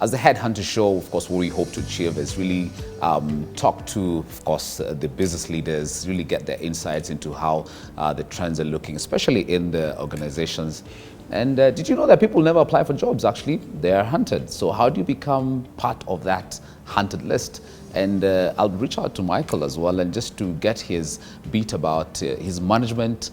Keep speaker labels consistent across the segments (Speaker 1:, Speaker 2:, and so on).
Speaker 1: as the Headhunter show, of course, what we hope to achieve is really talk to, of course, the business leaders, really get their insights into how the trends are looking, especially in the organizations. And did you know that people never apply for jobs, actually? They are hunted. So how do you become part of that hunted list? And I'll reach out to Michael as well, and just to get his beat about his management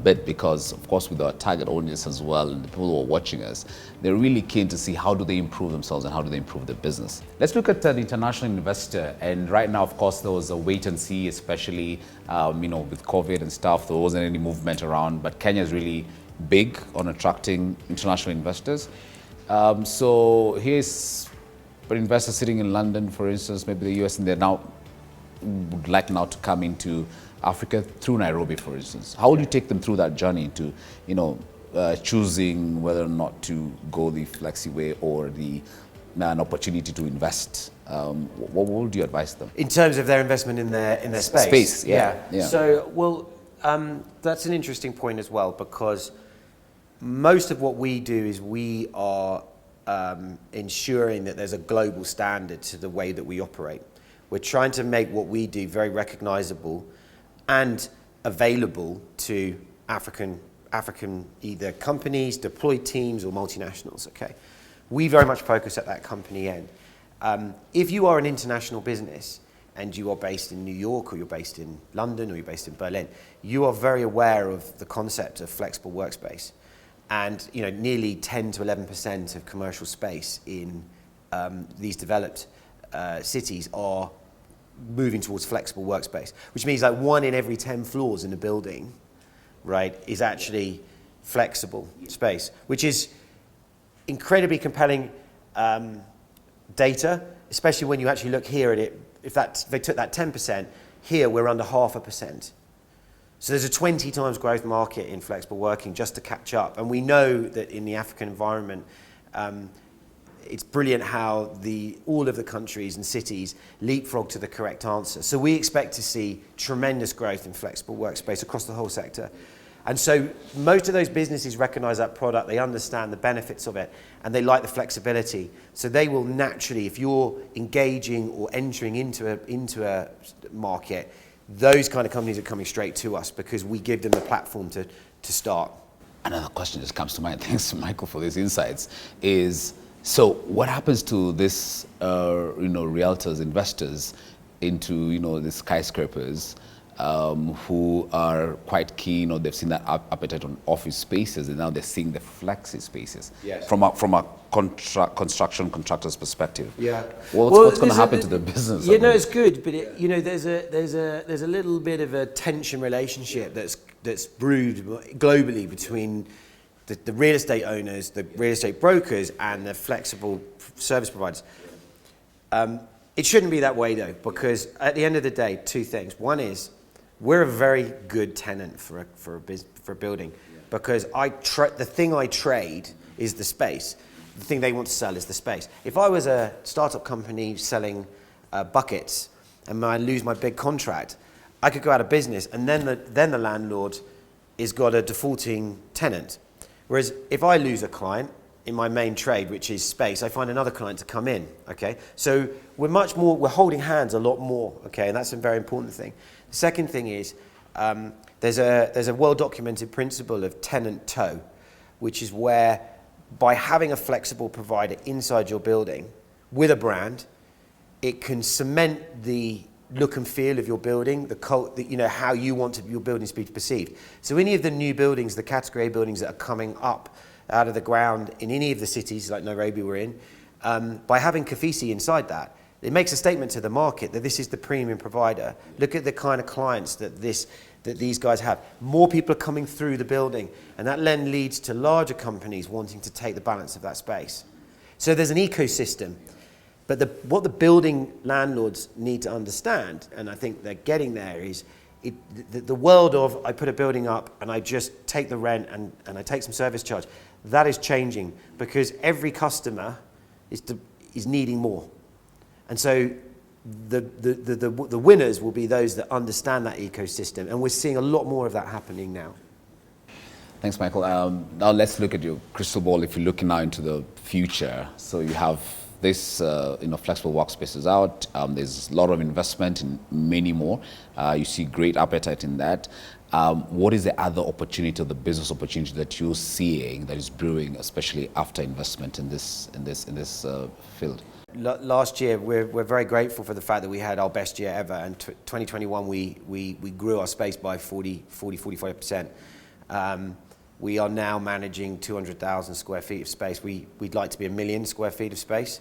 Speaker 1: bit, because of course with our target audience as well, and the people who are watching us, they're really keen to see how do they improve themselves and how do they improve their business. Let's look at the international investor. And right now, of course, there was a wait and see, especially with COVID and stuff. There wasn't any movement around, but Kenya is really big on attracting international investors. So here's an investor sitting in London, for instance, maybe the US, and they now would like now to come into Africa through Nairobi, for instance. How would you take them through that journey to, choosing whether or not to go the flexi way or an opportunity to invest? What would you advise them?
Speaker 2: In terms of their investment in their space?
Speaker 1: Space, yeah.
Speaker 2: So, that's an interesting point as well, because most of what we do is we are ensuring that there's a global standard to the way that we operate. We're trying to make what we do very recognizable and available to African either companies, deployed teams, or multinationals. Okay, we very much focus at that company end. If you are an international business and you are based in New York, or you're based in London, or you're based in Berlin, you are very aware of the concept of flexible workspace. And nearly 10 to 11% of commercial space in these developed cities are moving towards flexible workspace, which means like 1 in every 10 floors in a building, right, is actually flexible space, which is incredibly compelling data, especially when you actually look here at it. If they took that 10%, here we're under 0.5%. So there's a 20 times growth market in flexible working just to catch up. And we know that in the African environment, it's brilliant how all of the countries and cities leapfrog to the correct answer. So we expect to see tremendous growth in flexible workspace across the whole sector. And so most of those businesses recognize that product, they understand the benefits of it, and they like the flexibility. So they will naturally, if you're engaging or entering into a market, those kind of companies are coming straight to us because we give them the platform to start.
Speaker 1: Another question just comes to mind, thanks to Michael for these insights, is so what happens to this, realtors, investors into, the skyscrapers who are quite keen, or they've seen that appetite on office spaces, and now they're seeing the flexi spaces.
Speaker 2: Yes.
Speaker 1: From a construction contractor's perspective.
Speaker 2: Yeah.
Speaker 1: What's going to happen to the business?
Speaker 2: It's good, but there's a little bit of a tension relationship that's brewed globally between the real estate owners, the real estate brokers, and the flexible service providers. It shouldn't be that way though, because at the end of the day, two things. One is we're a very good tenant for a building, because the thing I trade is the space. The thing they want to sell is the space. If I was a startup company selling buckets and I lose my big contract, I could go out of business, and then the landlord has got a defaulting tenant. Whereas if I lose a client in my main trade, which is space, I find another client to come in. Okay, so we're holding hands a lot more. Okay, and that's a very important thing. The second thing is there's a well-documented principle of tenant toe, which is where by having a flexible provider inside your building with a brand, it can cement the look and feel of your building, how you want your buildings to be perceived. So any of the new buildings, the category A buildings that are coming up out of the ground in any of the cities like Nairobi we're in, by having KOFISI inside that, it makes a statement to the market that this is the premium provider. Look at the kind of clients that these guys have. More people are coming through the building, and that then leads to larger companies wanting to take the balance of that space. So there's an ecosystem. But what the building landlords need to understand, and I think they're getting there, is the world of I put a building up and I just take the rent and I take some service charge. That is changing because every customer is needing more. And so the winners will be those that understand that ecosystem, and we're seeing a lot more of that happening now.
Speaker 1: Thanks, Michael. Now let's look at your crystal ball. If you're looking now into the future, so you have this flexible workspaces out. There's a lot of investment in many more. You see great appetite in that. What is the other opportunity or the business opportunity that you're seeing that is brewing, especially after investment in this field?
Speaker 2: Last year, we're very grateful for the fact that we had our best year ever, and 2021 we grew our space by 45%. We are now managing 200,000 square feet of space. We'd like to be 1 million square feet of space.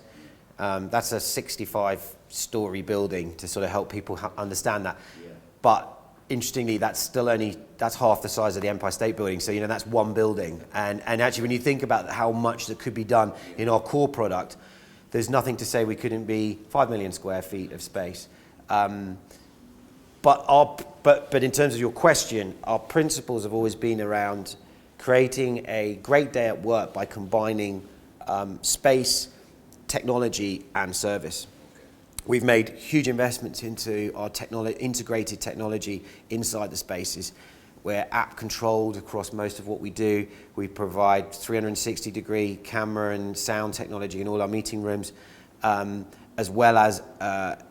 Speaker 2: That's a 65-story building, to sort of help people understand that. Yeah. But interestingly, that's half the size of the Empire State Building. So that's one building. And actually, when you think about how much that could be done in our core product, there's nothing to say we couldn't be 5 million square feet of space. But in terms of your question, our principles have always been around creating a great day at work by combining space, technology, and service. We've made huge investments into our integrated technology inside the spaces. We're app controlled across most of what we do. We provide 360-degree camera and sound technology in all our meeting rooms, as well as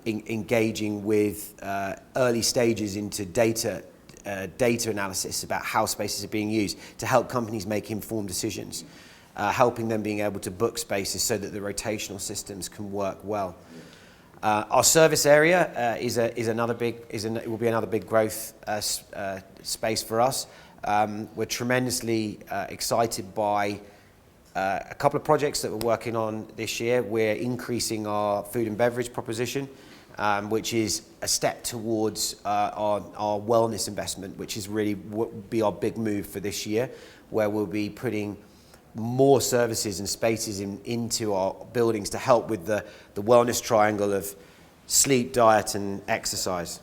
Speaker 2: engaging with early stages into data analysis about how spaces are being used to help companies make informed decisions, helping them being able to book spaces so that the rotational systems can work well. Our service area will be another big growth space for us. We're tremendously excited by a couple of projects that we're working on this year. We're increasing our food and beverage proposition, which is a step towards our wellness investment, which is really what be our big move for this year, where we'll be putting more services and spaces into our buildings to help with the wellness triangle of sleep, diet, and exercise.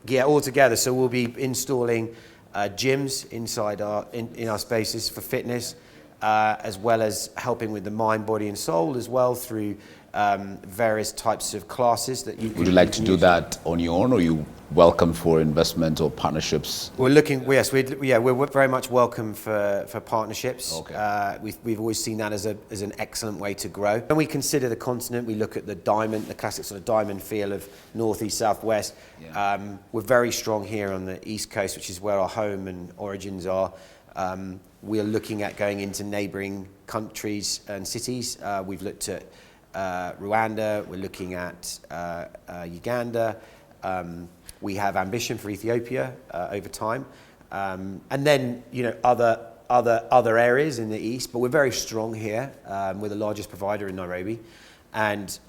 Speaker 2: Yeah, all together. So we'll be installing gyms inside in our spaces for fitness, as well as helping with the mind, body, and soul as well through various types of classes that you can. Would
Speaker 1: you like to do that on your own, or you welcome for investment or partnerships?
Speaker 2: We're looking. Yes, we're very much welcome for partnerships.
Speaker 1: Okay.
Speaker 2: We've always seen that as an excellent way to grow. When we consider the continent, we look at the classic sort of diamond feel of northeast, southwest. Yeah. We're very strong here on the east coast, which is where our home and origins are. We are looking at going into neighbouring countries and cities. We've looked at Rwanda. We're looking at Uganda. We have ambition for Ethiopia over time, and then other areas in the east. But we're very strong here. We're the largest provider in Nairobi, but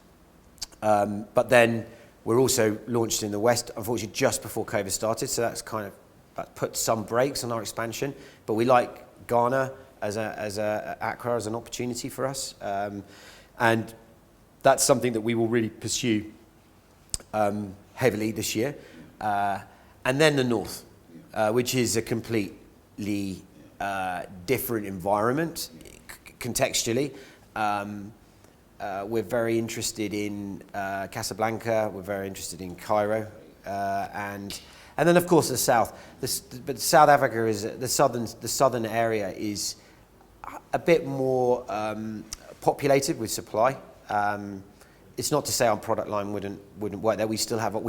Speaker 2: then we're also launched in the west. Unfortunately, just before COVID started, so that's kind of put some brakes on our expansion. But we like Ghana as Accra as an opportunity for us, and that's something that we will really pursue heavily this year. And then the north, which is a completely different environment contextually. We're very interested in Casablanca. We're very interested in Cairo, and then of course the south. But South Africa is the southern area is a bit more populated with supply. It's not to say our product line wouldn't work there. We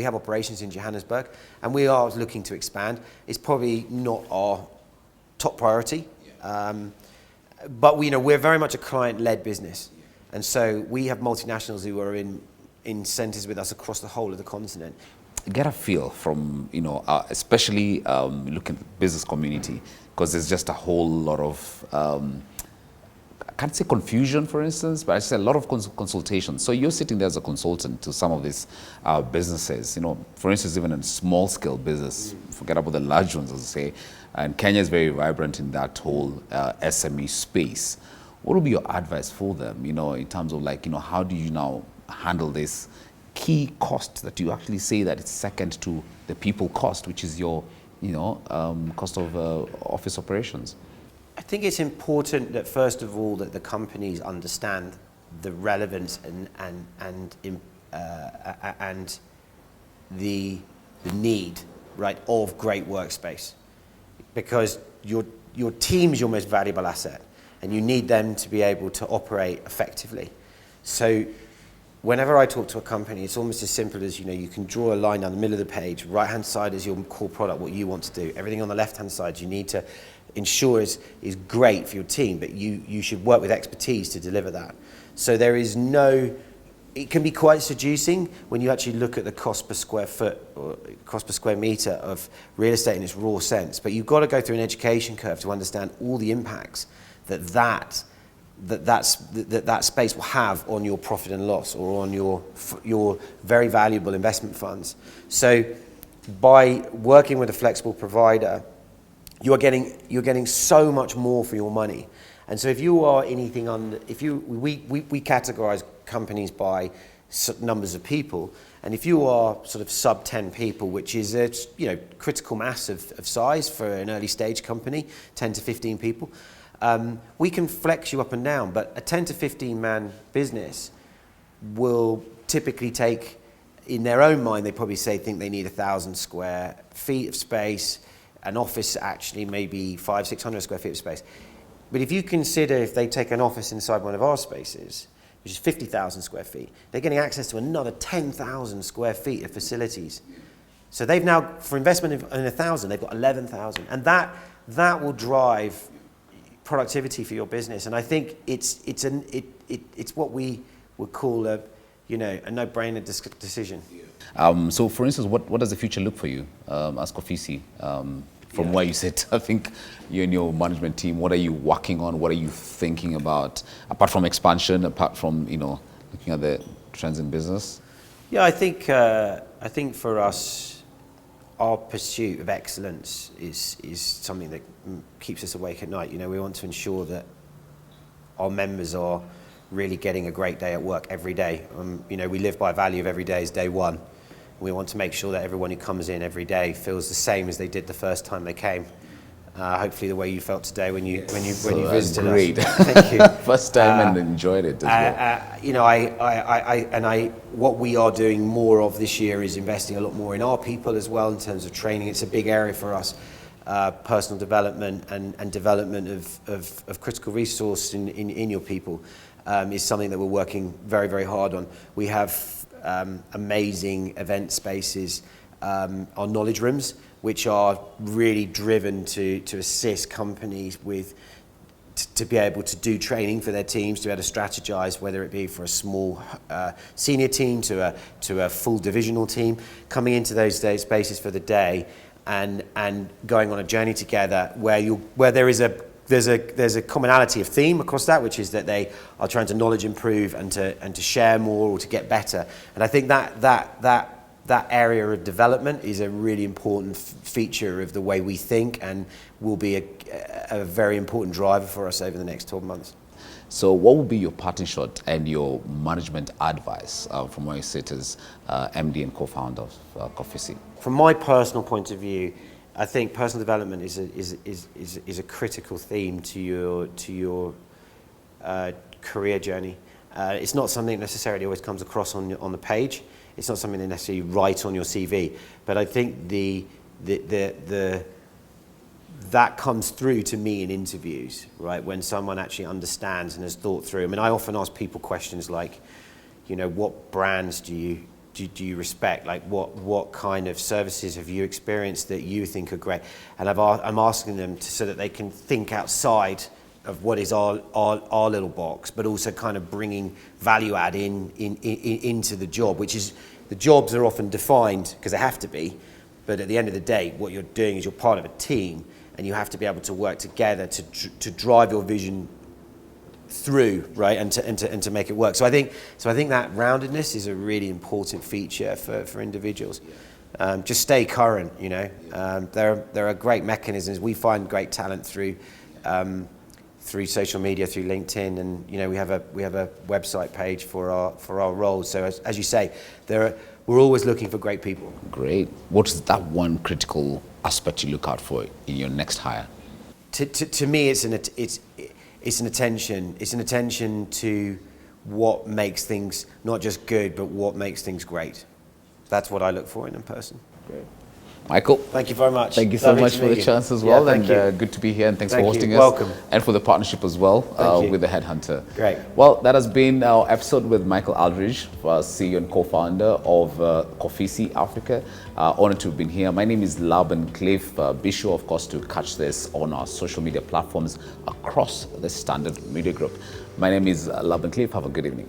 Speaker 2: have operations in Johannesburg, and we are looking to expand. It's probably not our top priority, but we're very much a client-led business, and so we have multinationals who are in centres with us across the whole of the continent.
Speaker 1: Get a feel from especially looking at the business community, because there's just a whole lot of I can't say confusion, for instance, but I say a lot of consultation. So you're sitting there as a consultant to some of these businesses. For instance, even in small-scale business, forget about the large ones, as I say. And Kenya is very vibrant in that whole SME space. What would be your advice for them? In terms of how do you now handle this key cost that you actually say that it's second to the people cost, which is your cost of office operations?
Speaker 2: I think it's important that first of all that the companies understand the relevance and the need, right, of great workspace, because your team is your most valuable asset, and you need them to be able to operate effectively. So whenever I talk to a company, it's almost as simple as, you can draw a line down the middle of the page. Right-hand side is your core product, what you want to do. Everything on the left-hand side you need to ensure is great for your team, but you should work with expertise to deliver that. So there is it can be quite seducing when you actually look at the cost per square foot or cost per square meter of real estate in its raw sense. But you've got to go through an education curve to understand all the impacts that space will have on your profit and loss or on your very valuable investment funds. So by working with a flexible provider, you're getting so much more for your money. And so if you are anything under, we categorize companies by numbers of people, and if you are sort of sub 10 people, which is a critical mass of size for an early stage company, 10 to 15 people, we can flex you up and down. But a 10 to 15 man business will typically take, in their own mind, they probably think they need 1,000 square feet of space. An office actually maybe 500-600 square feet of space. But if you consider if they take an office inside one of our spaces, which is 50,000 square feet, they're getting access to another 10,000 square feet of facilities. So they've now, for investment in 1,000, they've got 11,000. And that will drive productivity for your business. And I think it's what we would call a no-brainer decision.
Speaker 1: So for instance, what does the future look for you as KOFISI? From where you sit, I think you and your management team, what are you working on? What are you thinking about, apart from expansion, apart from, looking at the trends in business?
Speaker 2: Yeah, I think for us, our pursuit of excellence is something that keeps us awake at night. We want to ensure that our members are really getting a great day at work every day. We live by a value of every day is day one. We want to make sure that everyone who comes in every day feels the same as they did the first time they came. Hopefully, the way you felt today when you visited
Speaker 1: great.
Speaker 2: us. Thank you.
Speaker 1: First time and enjoyed it as
Speaker 2: well. What we are doing more of this year is investing a lot more in our people as well in terms of training. It's a big area for us. Personal development and development of critical resource in your people is something that we're working very, very hard on. We have amazing event spaces, our knowledge rooms, which are really driven to assist companies to be able to do training for their teams, to be able to strategize, whether it be for a small senior team to a full divisional team, coming into those spaces for the day and going on a journey together where there's a commonality of theme across that, which is that they are trying to knowledge improve and to share more or to get better. And I think that area of development is a really important feature of the way we think and will be a very important driver for us over the next 12 months.
Speaker 1: So what would be your parting shot and your management advice from where you sit as MD and co-founder of KOFISI?
Speaker 2: From my personal point of view, I think personal development is a critical theme to your career journey. It's not something that necessarily always comes across on the page. It's not something that necessarily write on your CV. But I think that comes through to me in interviews, right? When someone actually understands and has thought through. I mean, I often ask people questions like, what brands do you respect? Like, what kind of services have you experienced that you think are great? And I'm asking them so that they can think outside of what is our little box, but also kind of bringing value add into the job, which is, the jobs are often defined because they have to be, but at the end of the day, what you're doing is you're part of a team, and you have to be able to work together to drive your vision through, right, and to make it work. So I think that roundedness is a really important feature for individuals. Just stay current, There are great mechanisms. We find great talent through social media, through LinkedIn, and we have a website page for our roles. So as you say, we're always looking for great people.
Speaker 1: Great. What's that one critical aspect you look out for in your next hire?
Speaker 2: To me, it's an attention. It's an attention to what makes things not just good, but what makes things great. That's what I look for in a person.
Speaker 1: Great. Michael.
Speaker 2: Thank you very much.
Speaker 1: Thank you so
Speaker 2: Lovely
Speaker 1: much
Speaker 2: to
Speaker 1: for
Speaker 2: meet
Speaker 1: the
Speaker 2: you.
Speaker 1: chance as
Speaker 2: Yeah,
Speaker 1: well,
Speaker 2: thank
Speaker 1: and
Speaker 2: you.
Speaker 1: good to be here, and thanks
Speaker 2: Thank
Speaker 1: for
Speaker 2: you.
Speaker 1: hosting us.
Speaker 2: Welcome.
Speaker 1: And for the partnership as well
Speaker 2: Thank you.
Speaker 1: with the Headhunter.
Speaker 2: Great.
Speaker 1: Well, that has been our episode with Michael Aldridge, CEO and co-founder of KOFISI Africa. Honored to have been here. My name is Laban Cliff. Be sure, of course, to catch this on our social media platforms across the Standard Media Group. My name is Laban Cliff. Have a good evening.